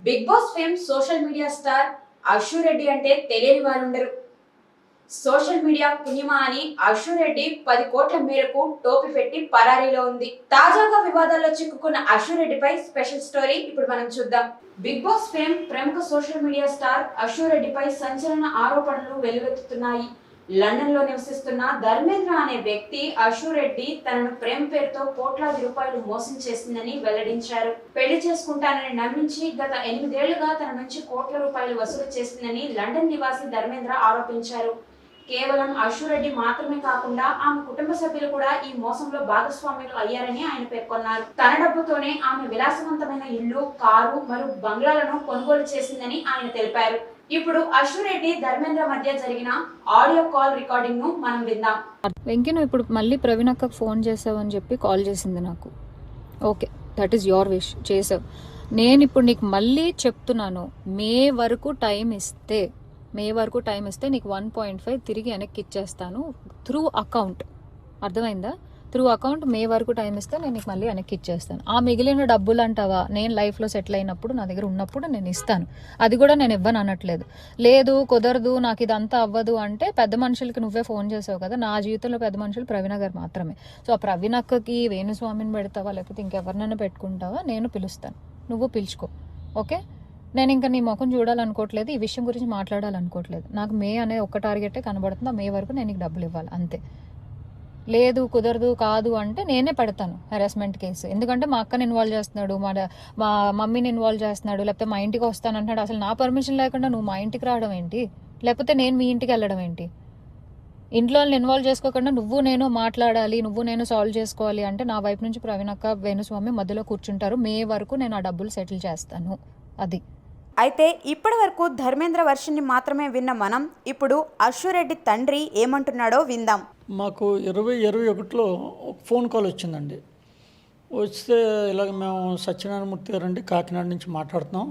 Big boss fame social media star Ashu Reddy అంటే తెలియని వారు ఉండరు. సోషల్ మీడియా పుణ్యమా అని అశు రెడ్డి 10 కోట్ల మేరకు టోపీ పెట్టి పరారీలో ఉంది. తాజాగా వివాదాల్లో చిక్కుకున్న అశు రెడ్డిపై స్పెషల్ స్టోరీ ఇప్పుడు మనం చూద్దాం. బిగ్ బాస్ ఫేమ్ ప్రముఖ సోషల్ మీడియా స్టార్ అశు రెడ్డిపై సంచలన ఆరోపణలు వెల్లువెత్తుతున్నాయి. లండన్ లో నివసిస్తున్న ధర్మేంద్ర అనే వ్యక్తి అశు రెడ్డి తనను ప్రేమ పేరుతో కోట్లాది రూపాయలు మోసం చేసిందని వెల్లడించారు. పెళ్లి చేసుకుంటానని నమ్మించి గత 8 ఏళ్లుగా తన నుంచి కోట్ల రూపాయలు వసూలు చేసిందని లండన్ నివాసి ధర్మేంద్ర ఆరోపించారు. కేవలం అశు రెడ్డి మాత్రమే కాకుండా ఆమె కుటుంబ సభ్యులు కూడా ఈ మోసంలో భాగస్వాములు అయ్యారని ఆయన పేర్కొన్నారు. తన డబ్బుతోనే ఆమె విలాసవంతమైన ఇల్లు, కారు మరియు బంగ్లాలను కొనుగోలు చేసిందని ఆయన తెలిపారు. ఇప్పుడు అశు రెడ్డి ధర్మేంద్ర మధ్య జరిగిన ఆడియో కాల్ రికార్డింగ్ ను మనం విందాం. వెంకీ, నువ్వు ఇప్పుడు మళ్ళీ ప్రవీణ్ అక్కకు ఫోన్ చేసావని చెప్పి కాల్ చేసింది నాకు. Okay, that is your wish, చేసావు. నేను ఇప్పుడు నీకు మళ్ళీ చెప్తున్నాను, మే వరకు టైం ఇస్తే నీకు 1.5 తిరిగి వెనక్కి ఇచ్చేస్తాను త్రూ అకౌంట్. అర్థమైందా? త్రూ అకౌంట్ మే వరకు టైం ఇస్తే నేను నీకు మళ్ళీ వెనక్కి ఇచ్చేస్తాను. ఆ మిగిలిన డబ్బులు అంటావా, నేను లైఫ్లో సెటిల్ అయినప్పుడు నా దగ్గర ఉన్నప్పుడు నేను ఇస్తాను. అది కూడా నేను ఇవ్వను అనట్లేదు. లేదు కుదరదు, నాకు ఇదంతా అవ్వదు అంటే పెద్ద మనుషులకి నువ్వే ఫోన్ చేసావు కదా. నా జీవితంలో పెద్ద మనుషులు ప్రవీణ గారు మాత్రమే. సో ఆ ప్రవీణ అక్కకి వేణుస్వామిని పెడతావా లేకపోతే ఇంకెవరినైనా పెట్టుకుంటావా, నేను పిలుస్తాను, నువ్వు పిలుచుకో. ఓకే, నేను ఇంకా నీ ముఖం చూడాలనుకోవట్లేదు, ఈ విషయం గురించి మాట్లాడాలనుకోవట్లేదు. నాకు మే అనే ఒక్క టార్గెటే కనబడుతుంది. మే వరకు నేను నీకు డబ్బులు ఇవ్వాలి అంతే. లేదు కుదరదు కాదు అంటే నేనే పెడతాను హెరాస్మెంట్ కేసు. ఎందుకంటే మా అక్కని ఇన్వాల్వ్ చేస్తున్నాడు, మా మమ్మీని ఇన్వాల్వ్ చేస్తున్నాడు, లేకపోతే మా ఇంటికి వస్తానంటున్నాడు. అసలు నా పర్మిషన్ లేకుండా నువ్వు మా ఇంటికి రావడం ఏంటి, లేకపోతే నేను మీ ఇంటికి వెళ్ళడం ఏంటి? ఇంట్లో వాళ్ళని ఇన్వాల్వ్ చేసుకోకుండా నువ్వు నేను మాట్లాడాలి, నువ్వు నేను సాల్వ్ చేసుకోవాలి అంటే నా వైపు నుంచి ప్రవీణ్ అక్క, వేణుస్వామి మధ్యలో కూర్చుంటారు. మే వరకు నేను ఆ డబ్బులు సెటిల్ చేస్తాను. అది అయితే ఇప్పటి వరకు ధర్మేంద్ర వర్షన్ని మాత్రమే విన్న మనం ఇప్పుడు అశు రెడ్డి తండ్రి ఏమంటున్నాడో విందాం. మాకు 2021లో ఒక ఫోన్ కాల్ వచ్చిందండి. వస్తే ఇలాగ మేము సత్యనారాయణమూర్తి గారండి కాకినాడ నుంచి మాట్లాడుతున్నాం,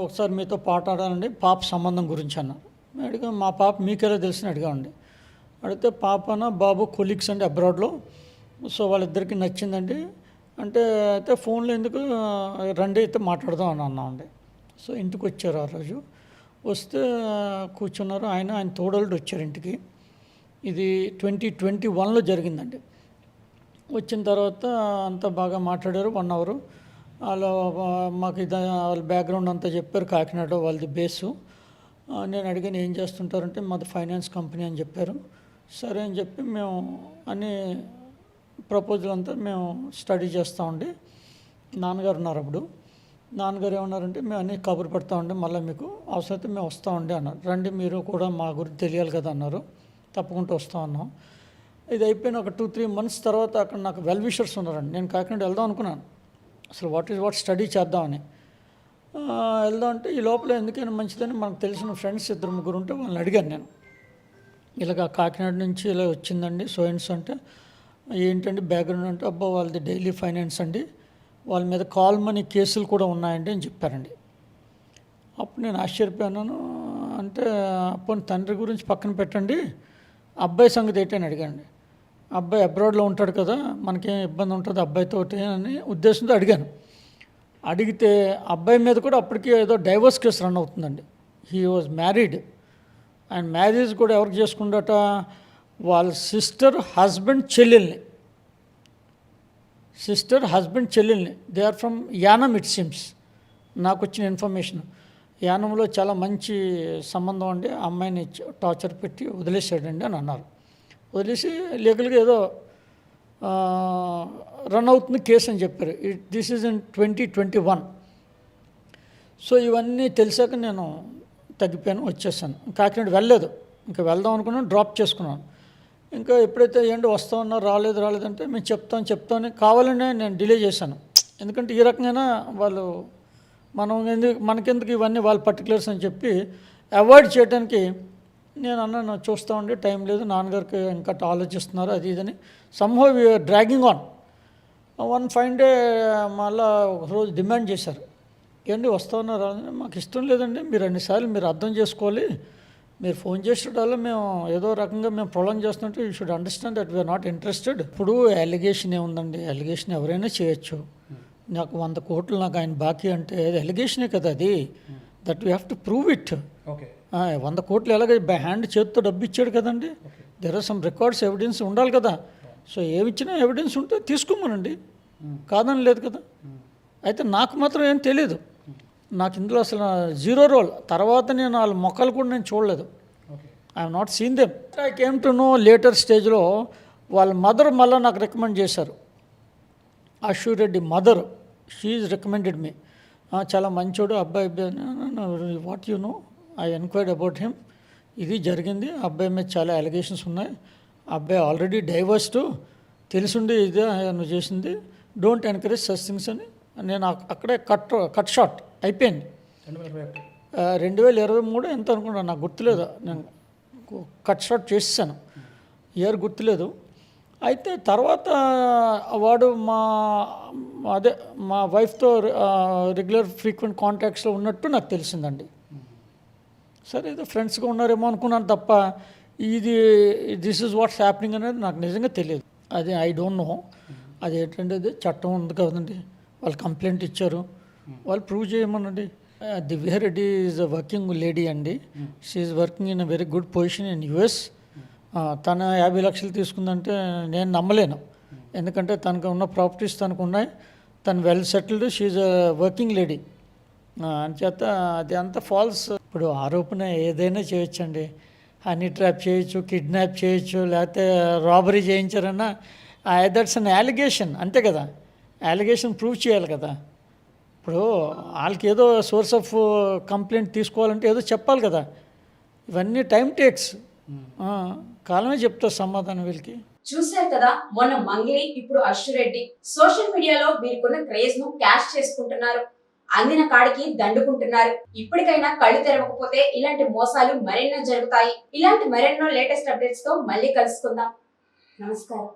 ఒకసారి మీతో పాటాడాలండి పాప సంబంధం గురించి అన్నారు. అడిగా మా పాప మీకెలా తెలిసిన అడిగామండి. అడిగితే పాపన బాబు కొలీగ్స్ అండి అబ్రాడ్లో, సో వాళ్ళిద్దరికి నచ్చిందండి అంటే అయితే ఫోన్లో ఎందుకు రండి అయితే మాట్లాడదాం అని అన్నామండి. సో ఇంటికి వచ్చారు. ఆ రోజు వస్తే కూర్చున్నారు. ఆయన తోడలుడు వచ్చారు ఇంటికి. ఇది 2021లో జరిగిందండి. వచ్చిన తర్వాత అంతా బాగా మాట్లాడారు 1 అవర్. వాళ్ళు మాకు వాళ్ళ బ్యాక్గ్రౌండ్ అంతా చెప్పారు, కాకినాడ వాళ్ళది బేసు. నేను అడిగాను ఏం చేస్తుంటారంటే మాది ఫైనాన్స్ కంపెనీ అని చెప్పారు. సరే అని చెప్పి మేము అన్ని ప్రపోజల్ అంతా మేము స్టడీ చేస్తామండి. నాన్నగారు ఉన్నారు అప్పుడు. నాన్నగారు ఏమన్నారంటే మేము అన్నీ కబురు పెడతామండి, మళ్ళీ మీకు అవసరమైతే మేము వస్తామండి అన్నారు. రండి మీరు కూడా మా గురించి తెలియాలి కదా అన్నారు. తప్పకుండా వస్తాం అన్నాం. ఇది అయిపోయిన ఒక 2-3 మంత్స్ తర్వాత అక్కడ నాకు వెల్ విషర్స్ ఉన్నారండి. నేను కాకినాడ వెళ్దాం అనుకున్నాను, అసలు వాట్ స్టడీ చేద్దామని. వెళ్దాం అంటే ఈ లోపల ఎందుకైనా మంచిదని మనకు తెలిసిన ఫ్రెండ్స్ 2-3 ఉంటే వాళ్ళని అడిగాను నేను. ఇలాగ కాకినాడ నుంచి ఇలా వచ్చిందండి సోయన్స్ అంటే ఏంటండి బ్యాక్గ్రౌండ్ అంటే అబ్బా వాళ్ళది డైలీ ఫైనాన్స్ అండి, వాళ్ళ మీద కాల్ మనీ కేసులు కూడా ఉన్నాయండి అని చెప్పారండి. అప్పుడు నేను ఆశ్చర్యపోయాను. అంటే అప్పుడు తండ్రి గురించి పక్కన పెట్టండి, అబ్బాయి సంగతి ఏంటని అడిగానండి. అబ్బాయి అబ్రాడ్లో ఉంటాడు కదా, మనకేం ఇబ్బంది ఉంటుంది అబ్బాయితో అని ఉద్దేశంతో అడిగాను. అడిగితే అబ్బాయి మీద కూడా అప్పటికి ఏదో డైవర్స్ కేసు రన్ అవుతుందండి. He was married and marriage కూడా ఎవరికి చేసుకుంటాట, వాళ్ళ సిస్టర్ హస్బెండ్ చెల్లెల్ని. They are from Yanam it seems. నాకు వచ్చిన ఇన్ఫర్మేషన్ యానంలో చాలా మంచి సంబంధం అండి, అమ్మాయిని టార్చర్ పెట్టి వదిలేసాడండి అని అన్నారు. వదిలేసి లీగల్గా ఏదో రన్ అవుతుంది కేసు అని చెప్పారు. This is in 2021. సో ఇవన్నీ తెలిసాక నేను తగ్గిపోయాను, వచ్చేసాను. కాకినాడ వెళ్ళలేదు, ఇంకా వెళ్దాం అనుకున్నాను, డ్రాప్ చేసుకున్నాను. ఇంకా ఎప్పుడైతే ఏంటి వస్తామన్నా రాలేదంటే మేము చెప్తామని కావాలనే నేను డిలే చేశాను. ఎందుకంటే ఈ రకంగా వాళ్ళు మనకెందుకు ఇవన్నీ వాళ్ళ పర్టికులర్స్ అని చెప్పి అవాయిడ్ చేయడానికి నేను అన్నాను చూస్తామండి, టైం లేదు, నాన్నగారికి ఇంకా ఆలోచిస్తున్నారు అది ఇదని. Somehow we are dragging on. 1 fine day మళ్ళీ ఒకరోజు డిమాండ్ చేశారు, ఏంటి వస్తామన్నారు. మాకు ఇష్టం లేదండి, మీరు అన్నిసార్లు మీరు అర్థం చేసుకోవాలి, మీరు ఫోన్ చేసేటప్పుడు మేము ఏదో రకంగా మేము ప్రొలాంగ్ చేస్తుంటే you should understand that we are not interested. ఇప్పుడు అలిగేషన్ ఏముందండి, అలిగేషన్ ఎవరైనా చేయొచ్చు. నాకు 100 కోట్లు నాకు ఆయన బాకీ అంటే అది ఎలిగేషనే కదా అది. That we have to prove it. Okay. 100 కోట్లు ఎలాగ బై హ్యాండ్ చేతితో డబ్బు ఇచ్చాడు కదండి. There are some records evidence ఉండాలి కదా. సో ఏమిచ్చినా ఎవిడెన్స్ ఉంటే తీసుకోమనండి, కాదని లేదు కదా. అయితే నాకు మాత్రం ఏం తెలియదు, నాకు ఇందులో అసలు జీరో రోల్. తర్వాత నేను వాళ్ళ మొక్కలు కూడా నేను చూడలేదు. I have not seen them. I came to know later స్టేజ్లో వాళ్ళ మదర్ మళ్ళీ నాకు రికమెండ్ చేశారు. అశూర్ రెడ్డి మదర్, షీఈ్ రికమెండెడ్ మీ. చాలా మంచోడు అబ్బాయి. What you know, I enquired about him. ఇది జరిగింది, అబ్బాయి మీద చాలా అలిగేషన్స్ ఉన్నాయి, అబ్బాయి ఆల్రెడీ డైవర్స్డ్, తెలుసుండి ఇదే నువ్వు చేసింది, డోంట్ ఎంకరేజ్ సచ్ థింగ్స్ అని నేను అక్కడే కట్ షాట్ అయిపోయింది. 2023 ఎంత అనుకున్నాను, నాకు గుర్తులేదు. నేను కట్ షాట్ చేసేసాను, ఇయర్ గుర్తులేదు. అయితే తర్వాత వాడు మా వైఫ్తో రెగ్యులర్ ఫ్రీక్వెంట్ కాంటాక్ట్స్లో ఉన్నట్టు నాకు తెలిసిందండి. సరే ఏదో ఫ్రెండ్స్గా ఉన్నారేమో అనుకున్నాను తప్ప దిస్ ఈజ్ వాట్స్ హ్యాపెనింగ్ అనేది నాకు నిజంగా తెలియదు. అది ఐ డోంట్ నో. అది ఏంటంటే చట్టం ఉంది కదండి, వాళ్ళు కంప్లైంట్ ఇచ్చారు, వాళ్ళు ప్రూవ్ చేయమనండి. Divya Reddy is a working lady అండి. She is working in a very good position in US. తన 50 లక్షలు తీసుకుందంటే నేను నమ్మలేను, ఎందుకంటే తనకు ఉన్న ప్రాపర్టీస్ తనకు ఉన్నాయి, తను well settled, she is a working lady. అంచేత అది అంత ఫాల్స్. ఇప్పుడు ఆరోపణ ఏదైనా చేయొచ్చండి, హనీ ట్రాప్ చేయొచ్చు, కిడ్నాప్ చేయొచ్చు, లేకపోతే రాబరీ చేయించారన్నా దట్స్ అన్ అలిగేషన్, అంతే కదా. అలిగేషన్ ప్రూవ్ చేయాలి కదా. ఇప్పుడు వాళ్ళకి ఏదో సోర్స్ ఆఫ్ కంప్లైంట్ తీసుకోవాలంటే ఏదో చెప్పాలి కదా. ఇవన్నీ టైం టేక్స్, కాలమే చెప్తా సమాధానం వీళ్ళకి. చూశారు కదా, మొన్న మంగ్లీ, ఇప్పుడు అశూర్ రెడ్డి సోషల్ మీడియాలో వీరికున్న క్రేజ్ ను క్యాష్ చేసుకుంటున్నారు, అందిన కాడికి దండుకుంటున్నారు. ఇప్పటికైనా కళ్ళు తెరవకపోతే ఇలాంటి మోసాలు మరెన్నో జరుగుతాయి. ఇలాంటి మరెన్నో లేటెస్ట్ అప్డేట్స్ తో మళ్ళీ కలుసుకుందాం. నమస్కారం.